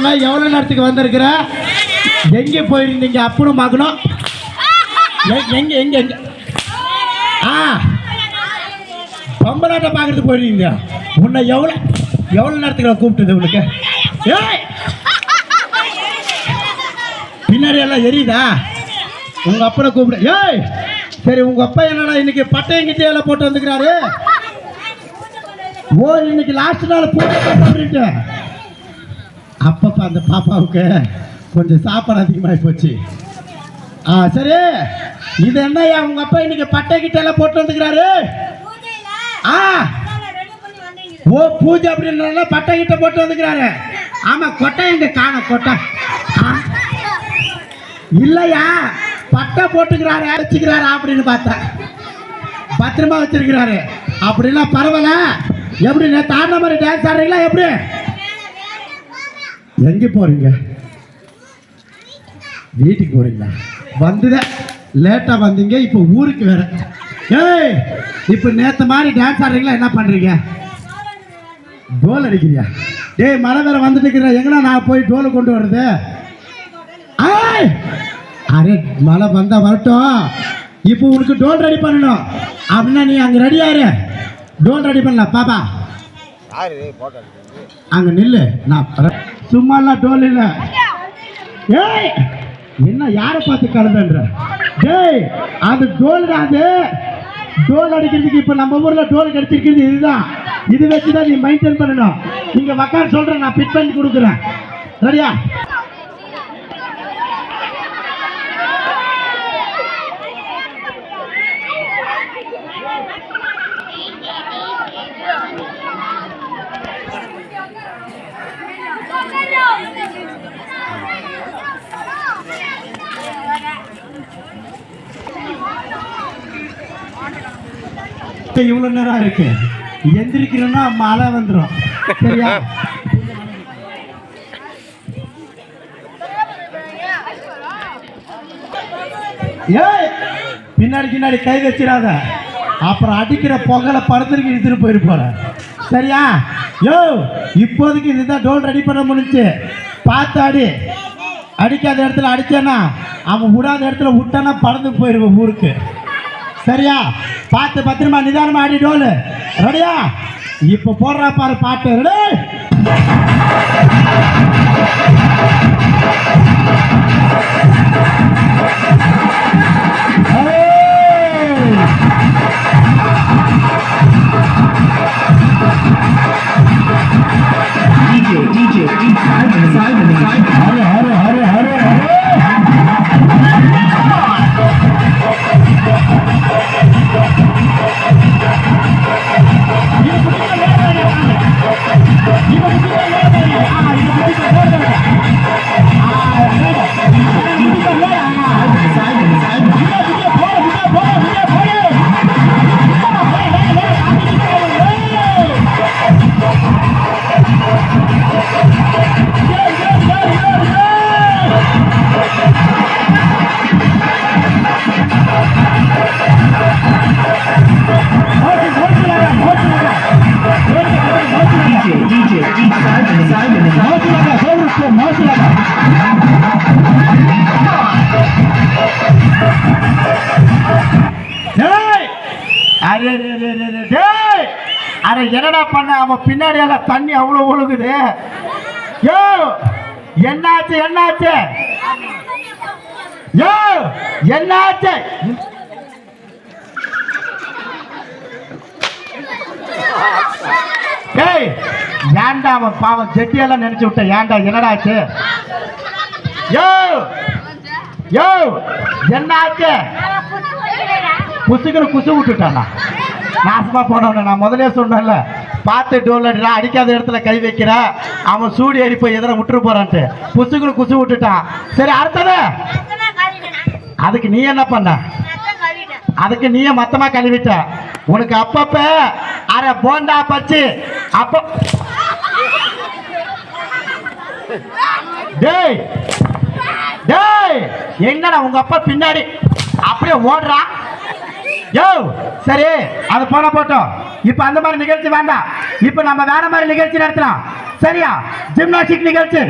எல்லாம் எவ்வளோ நேரத்துக்கு வந்திருக்கிற? எங்கே போயிருந்தீங்க? அப்பனும் மகனும் எங்க எங்க எங்க? பொம்பளாட்ட பார்க்கறதுக்கு போயிருந்தீங்க. உன்னை எவ்வளோ நேரத்துக்கு கூப்பிட்டது உனக்கு? ஏய், பின்னாடி எல்லாம் எரியுதா? உங்க அப்பனை கூப்பிடு. ஏய், சரி, உங்க அப்பா என்னடா இன்னைக்கு பட்டையங்கிட்டே எல்லாம் போட்டு வந்துக்கிறாரு? ஓ, இன்னைக்கு லாஸ்ட் நாள் போட்டு அப்பப்பா அந்த பாப்பாவுக்கு கொஞ்சம் சாப்பாடு அதிகமாகி போச்சு. சரி, இது என்னய்யா உங்க அப்பா இன்னைக்கு பட்டைக்கிட்ட எல்லாம் போட்டு வந்துக்கிறாரு? ஓ, பூஜை அப்படின்னா பட்டைக்கிட்ட போட்டு வந்துக்கிறாரு. ஆமா, கொட்டை எங்க காணோம்? கொட்டை இல்லையா, பட்டை போட்டுக்கிறாரு, வச்சுக்கிறாரு அப்படின்னு பார்த்தா பத்திரமா வச்சிருக்கிறாரு. அப்படின்னா பரவாயில்ல. எப்படி நேற்று ஆடின மாதிரி டான்ஸ் ஆடுறீங்களா? எப்படி? எங்கே போறீங்க? வீட்டுக்கு போறீங்களா? வந்துதான் லேட்டாக வந்தீங்க, இப்போ ஊருக்கு வேற. ஏய், இப்போ நேற்று மாதிரி டான்ஸ் ஆடுறீங்களா? என்ன பண்ணுறீங்க? டோல் அடிக்கிறியா? டேய், மழை வேற வந்துட்டு இருக்கிற, எங்கன்னா நான் போய் டோலை கொண்டு வர்றது? அரே, மழை வந்தா வரட்டும். இப்போ உனக்கு டோல் ரெடி பண்ணணும் அப்படின்னா நீ அங்கே ரெடியாரு. டோல் ரெடி பண்ணலாம். பாப்பா அங்க நில்லு. நான் சும்மாலாம் டோல் இல்லை. ஏய், என்ன யாரை பார்த்து கலந்துன்ற? டேய், அது டோல் தான். அது டோல் அடிக்கிறதுக்கு இப்போ நம்ம ஊரில் டோல் கிடைச்சிருக்கிறது இதுதான். இது வச்சு தான் நீ மெயின்டைன் பண்ணணும். நீங்கள் வக்கார் சொல்கிறேன், நான் ஃபிட் பண்ணி கொடுக்குறேன். சரியா? இவ்வளோ நேரம் இருக்கு, எந்திரிக்கிறோன்னா மழை வந்துடும். சரியா? ஏய், பின்னாடி கை வச்சிடாத, அப்புறம் அடிக்கிற பொங்கலை படத்திற்கு இழுத்துட்டு போயிருப்போற. சரியா? யோ, இப்போதைக்கு இதுதான் டோல் ரெடி பண்ண முடிஞ்சு. பார்த்து அடி. அடிக்காத இடத்துல அடிச்சேன்னா, அவன் விடாத இடத்துல விட்டானா பறந்து போயிருவோம் ஊருக்கு. சரியா? பார்த்து பத்திரமா நிதானமா ஆடி டோலு. ரெடியா? இப்ப போடுறா பாரு பாட்டு. ரெடி? அரை என்னடா பண்ண? அவன் பின்னாடி எல்லாம் தண்ணி அவ்வளவு ஒழுகுது. யோ, என்னாச்சு? என்னாச்சு? யோ, என்னாச்சு? ஏய், ஏன்டா அவன் பாவம் ஜெட்டியெல்லாம் நினைச்சு விட்ட? ஏன்டா? என்னடாச்சு? யோ யோ, என்னாச்சு? குசுக்குன்னு குசு விட்டுட்டானா? நாசமா போனவன. நான் முதலே சொன்னேன்ல, பார்த்து டோல் அடிடா, அடிக்காத இடத்துல கை வைக்கிற, அவன் சூடி ஏறி போய் எதிர விட்டுரு போறான்ட்டு குசுக்குன்னு குசு விட்டுட்டான். சரி, அடுத்தது அதுக்கு நீ என்ன பண்ண? அதுக்கு நீயே மொத்தமா கழுவிட்ட. உனக்கு அப்பப்ப அரை போண்டா பச்சு அப்ப. டேய் டேய், எங்கடா உங்க அப்பா பின்னாடி அப்படியே ஓடுறா? யோ, சரி, அது போன போட்டோம். இப்ப அந்த மாதிரி நிகழ்ச்சி வேண்டாம். இப்ப நம்ம வேற மாதிரி நிகழ்ச்சி நடத்தலாம். சரியா? ஜிம்னாஸ்டிக் நிகழ்ச்சி.